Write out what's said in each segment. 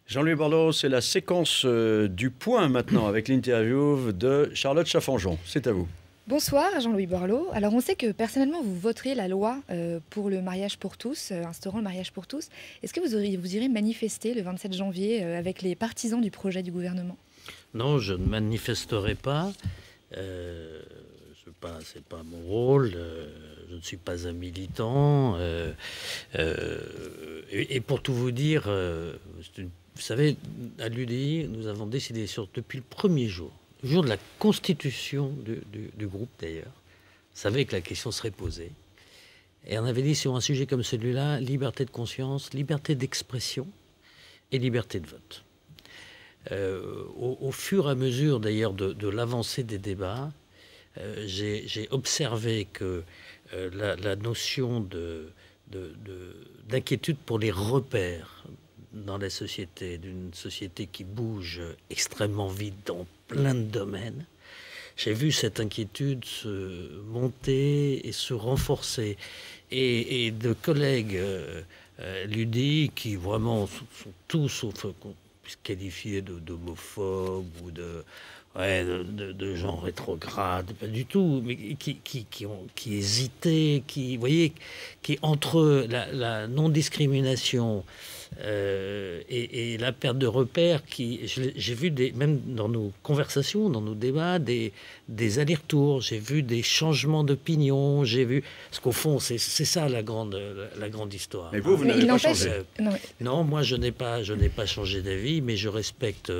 Jean-Louis Borloo, c'est la séquence du point maintenant avec l'interview de Charlotte Chaffanjon. C'est à vous. Bonsoir Jean-Louis Borloo. Alors on sait que personnellement vous voterez la loi pour le mariage pour tous, instaurant le mariage pour tous. Est-ce que vous irez manifester le 27 janvier avec les partisans du projet du gouvernement? Non, je ne manifesterai pas. C'est pas mon rôle. Je ne suis pas un militant. Et pour tout vous dire, vous savez, à l'UDI, nous avons décidé depuis le premier jour, le jour de la constitution du groupe d'ailleurs, vous savez que la question serait posée. Et on avait dit sur un sujet comme celui-là, liberté de conscience, liberté d'expression et liberté de vote. Au fur et à mesure d'ailleurs de l'avancée des débats, j'ai observé que la notion d'inquiétude pour les repères dans la société, d'une société qui bouge extrêmement vite dans plein de domaines, j'ai vu cette inquiétude se monter et se renforcer. Et de collègues l'UDI qui vraiment sont tous, sauf qualifiés d'homophobes ou de gens rétrogrades, pas du tout, mais qui hésitaient, vous voyez, qui entre la non-discrimination et la perte de repères, j'ai vu même dans nos conversations, dans nos débats, des allers-retours, j'ai vu des changements d'opinion, j'ai vu, parce qu'au fond, c'est ça la grande histoire. Mais vous n'avez pas changé. Non, moi je n'ai pas changé d'avis, mais je respecte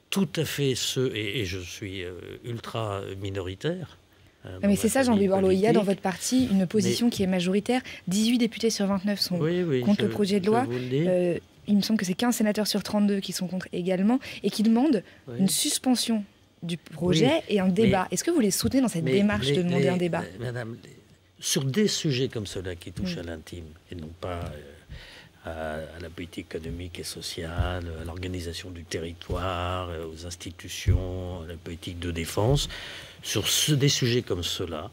tout à fait ceux, et je suis ultra minoritaire. Mais c'est ça, Jean-Louis Borloo. Il y a dans votre parti une opposition qui est majoritaire. 18 députés sur 29 sont contre le projet de loi. Il me semble que c'est 15 sénateurs sur 32 qui sont contre également et qui demandent une suspension du projet et un débat. Est-ce que vous les soutenez dans cette démarche de demander un débat? Madame, sur des sujets comme ceux-là qui touchent à l'intime et non pas à la politique économique et sociale, à l'organisation du territoire, aux institutions, à la politique de défense, sur des sujets comme ceux-là,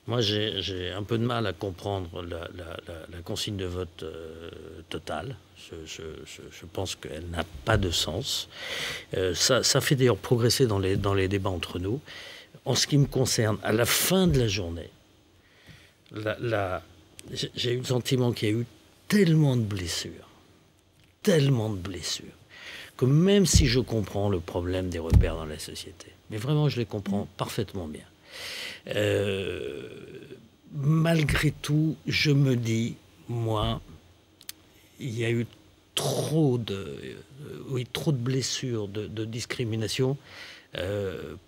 moi j'ai un peu de mal à comprendre la consigne de vote totale. Je pense qu'elle n'a pas de sens. Ça fait d'ailleurs progresser dans les débats entre nous. En ce qui me concerne, à la fin de la journée, j'ai eu le sentiment qu'il y a eu tellement de blessures, que même si je comprends le problème des repères dans la société, mais vraiment je les comprends parfaitement bien, malgré tout, je me dis, moi, il y a eu trop de blessures, de discrimination,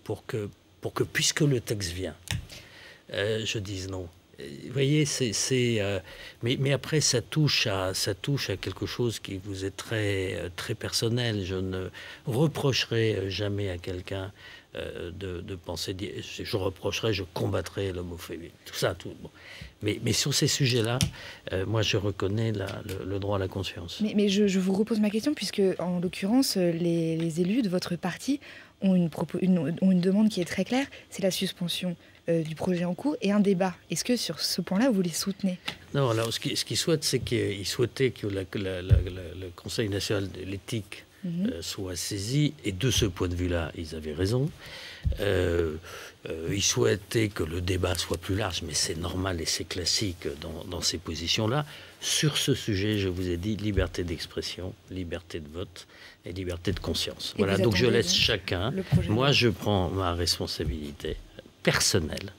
pour que puisque le texte vient, je dise non. Vous voyez, mais après ça touche à quelque chose qui vous est très personnel. Je ne reprocherai jamais à quelqu'un de penser. Je combattrai l'homophobie. Tout ça, tout. Bon. Mais sur ces sujets-là, moi je reconnais le droit à la conscience. Mais je vous repose ma question puisque en l'occurrence les élus de votre parti ont une demande qui est très claire, c'est la suspension du projet en cours et un débat. Est-ce que sur ce point-là, vous les soutenez? Non, alors ce qu'ils souhaitent, c'est qu'ils souhaitaient que le Conseil national de l'éthique soit saisi, et de ce point de vue-là, ils avaient raison. Ils souhaitaient que le débat soit plus large, mais c'est normal et c'est classique dans ces positions-là. Sur ce sujet, je vous ai dit liberté d'expression, liberté de vote et liberté de conscience. Voilà, donc je laisse chacun. Moi, je prends ma responsabilité personnelle.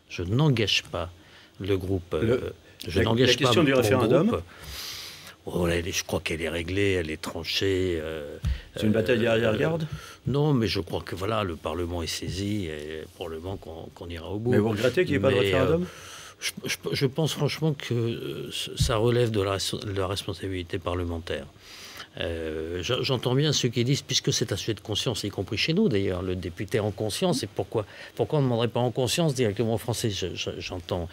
Je n'engage pas le groupe. La question du référendum. Je crois qu'elle est réglée, elle est tranchée. C'est une bataille arrière-garde? Non, mais je crois que voilà, le Parlement est saisi et probablement qu'on ira au bout. Mais vous regrettez qu'il n'y ait pas de référendum? Je pense franchement que ça relève de la responsabilité parlementaire. J'entends bien ceux qui disent, puisque c'est un sujet de conscience, y compris chez nous d'ailleurs, le député en conscience, et pourquoi on ne demanderait pas en conscience directement aux Français? J'entends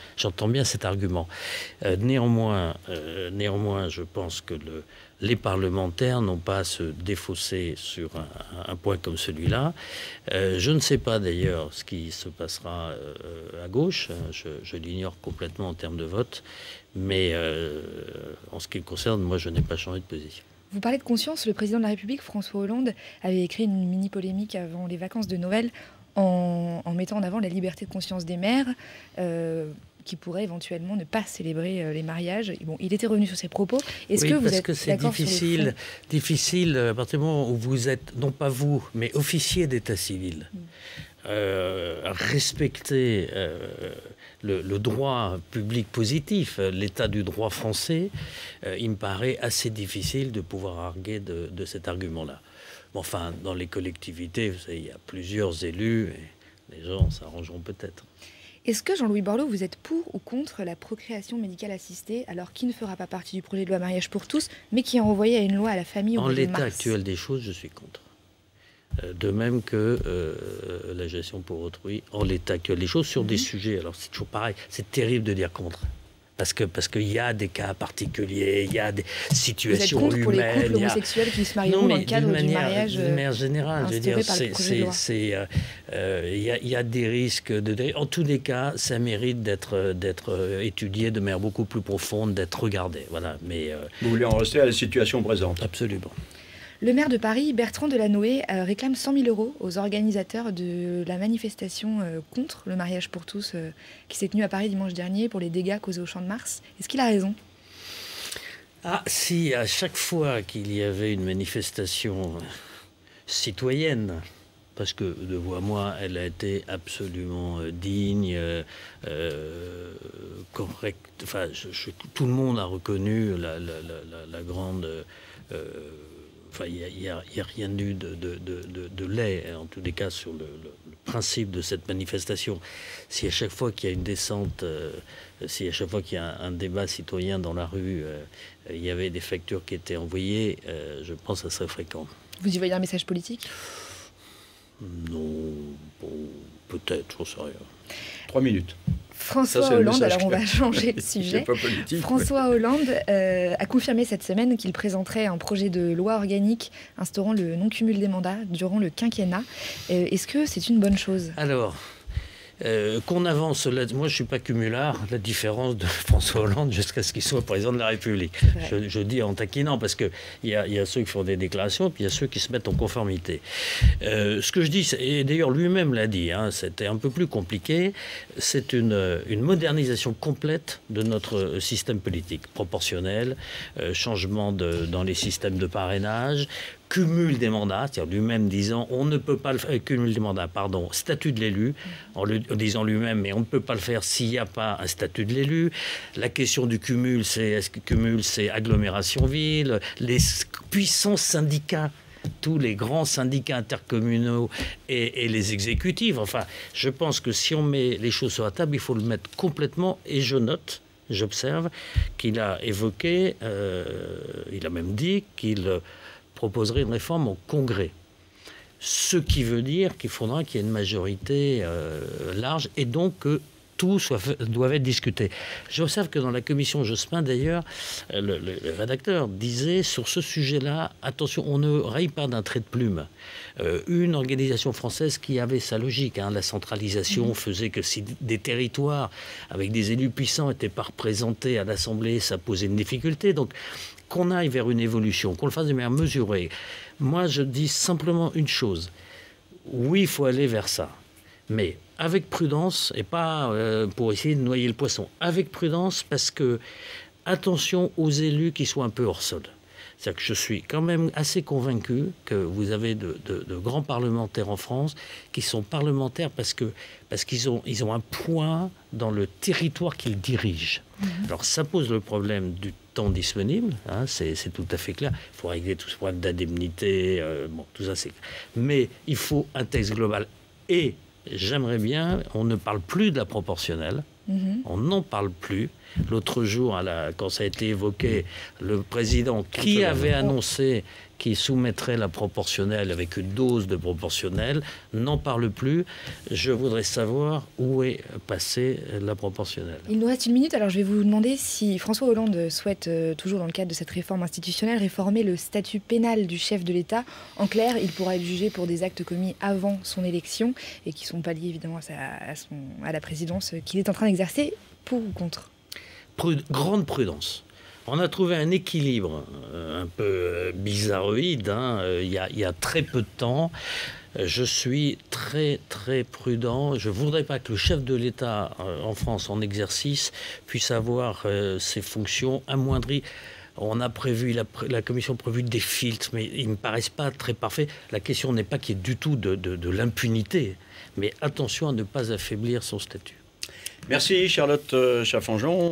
bien cet argument. Néanmoins, je pense que les parlementaires n'ont pas à se défausser sur un point comme celui-là. Je ne sais pas d'ailleurs ce qui se passera à gauche, je l'ignore complètement en termes de vote, mais en ce qui me concerne, moi je n'ai pas changé de position. Vous parlez de conscience, le président de la République, François Hollande, avait écrit une mini-polémique avant les vacances de Noël en mettant en avant la liberté de conscience des mères qui pourraient éventuellement ne pas célébrer les mariages. Bon, il était revenu sur ses propos. Est-ce que vous êtes d'accord sur le fond ? C'est difficile à partir du moment où vous êtes, non pas vous, mais officier d'état civil. Respecter le droit public positif, l'état du droit français, il me paraît assez difficile de pouvoir arguer de cet argument-là. Bon, enfin, dans les collectivités, vous savez, il y a plusieurs élus et les gens s'arrangeront peut-être. Est-ce que, Jean-Louis Borloo, vous êtes pour ou contre la procréation médicale assistée, alors qui ne fera pas partie du projet de loi mariage pour tous, mais qui est renvoyé à une loi à la famille au mois de mars ? En l'état actuel des choses, je suis contre. De même que la gestion pour autrui, en l'état actuel des choses, sur des sujets. Alors c'est toujours pareil, c'est terrible de dire contre. Parce qu'il y a des cas particuliers, il y a des situations humaines. Vous êtes contre pour les couples homosexuels qui se marieront dans le cadre du mariage de manière générale, je veux dire, il y a des risques. En tous les cas, ça mérite d'être étudié de manière beaucoup plus profonde, d'être regardé. Voilà. Mais, vous voulez en rester à la situation présente ? Absolument. Le maire de Paris, Bertrand Delanoë, réclame 100 000 € aux organisateurs de la manifestation contre le mariage pour tous qui s'est tenue à Paris dimanche dernier pour les dégâts causés au Champ de Mars. Est-ce qu'il a raison ? Ah, si, à chaque fois qu'il y avait une manifestation citoyenne, parce que de vous à moi, elle a été absolument digne, correcte. Enfin, tout le monde a reconnu la grande... Enfin, il n'y a rien eu de laid, en tous les cas, sur le principe de cette manifestation. Si à chaque fois qu'il y a une descente, si à chaque fois qu'il y a un débat citoyen dans la rue, il y avait des factures qui étaient envoyées, je pense que ça serait fréquent. Vous y voyez un message politique ? Non, bon, peut-être, j'en sais rien. 3 minutes. François Hollande, alors on va changer de sujet. François Hollande a confirmé cette semaine qu'il présenterait un projet de loi organique instaurant le non-cumul des mandats durant le quinquennat. Est-ce que c'est une bonne chose ? Alors, qu'on avance là, moi je ne suis pas cumulard, la différence de François Hollande jusqu'à ce qu'il soit président de la République. Je dis en taquinant, parce qu'il y a ceux qui font des déclarations, puis il y a ceux qui se mettent en conformité. Ce que je dis, et d'ailleurs lui-même l'a dit, c'était un peu plus compliqué, c'est une modernisation complète de notre système politique, proportionnel, changement dans les systèmes de parrainage, cumul des mandats, c'est-à-dire lui-même disant on ne peut pas le faire, cumul des mandats, pardon, statut de l'élu, en disant lui-même mais on ne peut pas le faire s'il n'y a pas un statut de l'élu. La question du cumul, est-ce que cumul c'est agglomération-ville, les puissants syndicats, tous les grands syndicats intercommunaux et les exécutifs. Enfin, je pense que si on met les choses sur la table, il faut le mettre complètement, et je note, j'observe qu'il a évoqué, il a même dit qu'il proposerait une réforme au Congrès. Ce qui veut dire qu'il faudra qu'il y ait une majorité large et donc que tout doit être discuté. J'observe que dans la commission Jospin, d'ailleurs, le rédacteur disait sur ce sujet-là, attention, on ne raye pas d'un trait de plume. Une organisation française qui avait sa logique, la centralisation faisait que si des territoires avec des élus puissants n'étaient pas représentés à l'Assemblée, ça posait une difficulté. Donc, qu'on aille vers une évolution, qu'on le fasse de manière mesurée. Moi, je dis simplement une chose. Oui, il faut aller vers ça. Mais avec prudence, et pas pour essayer de noyer le poisson. Avec prudence, parce que attention aux élus qui soient un peu hors sol. C'est-à-dire que je suis quand même assez convaincu que vous avez de grands parlementaires en France qui sont parlementaires parce qu'ils ont un poids dans le territoire qu'ils dirigent. Alors ça pose le problème du temps disponible, c'est tout à fait clair. Il faut régler tout ce problème d'indemnité, tout ça c'est clair. Mais il faut un texte global. Et j'aimerais bien, on ne parle plus de la proportionnelle, on n'en parle plus. L'autre jour, quand ça a été évoqué, le président qui avait annoncé qu'il soumettrait la proportionnelle avec une dose de proportionnelle n'en parle plus. Je voudrais savoir où est passée la proportionnelle. Il nous reste 1 minute, alors je vais vous demander si François Hollande souhaite, toujours dans le cadre de cette réforme institutionnelle, réformer le statut pénal du chef de l'État. En clair, il pourra être jugé pour des actes commis avant son élection et qui sont pas liés évidemment à la présidence qu'il est en train d'exercer, pour ou contre ? Grande prudence. On a trouvé un équilibre un peu bizarroïde, hein, il y a très peu de temps. Je suis très très prudent. Je ne voudrais pas que le chef de l'État en France en exercice puisse avoir ses fonctions amoindries. On a prévu, la commission a prévu des filtres, mais ils ne me paraissent pas très parfaits. La question n'est pas qu'il y ait du tout de l'impunité, mais attention à ne pas affaiblir son statut. Merci Charlotte Chaffanjon.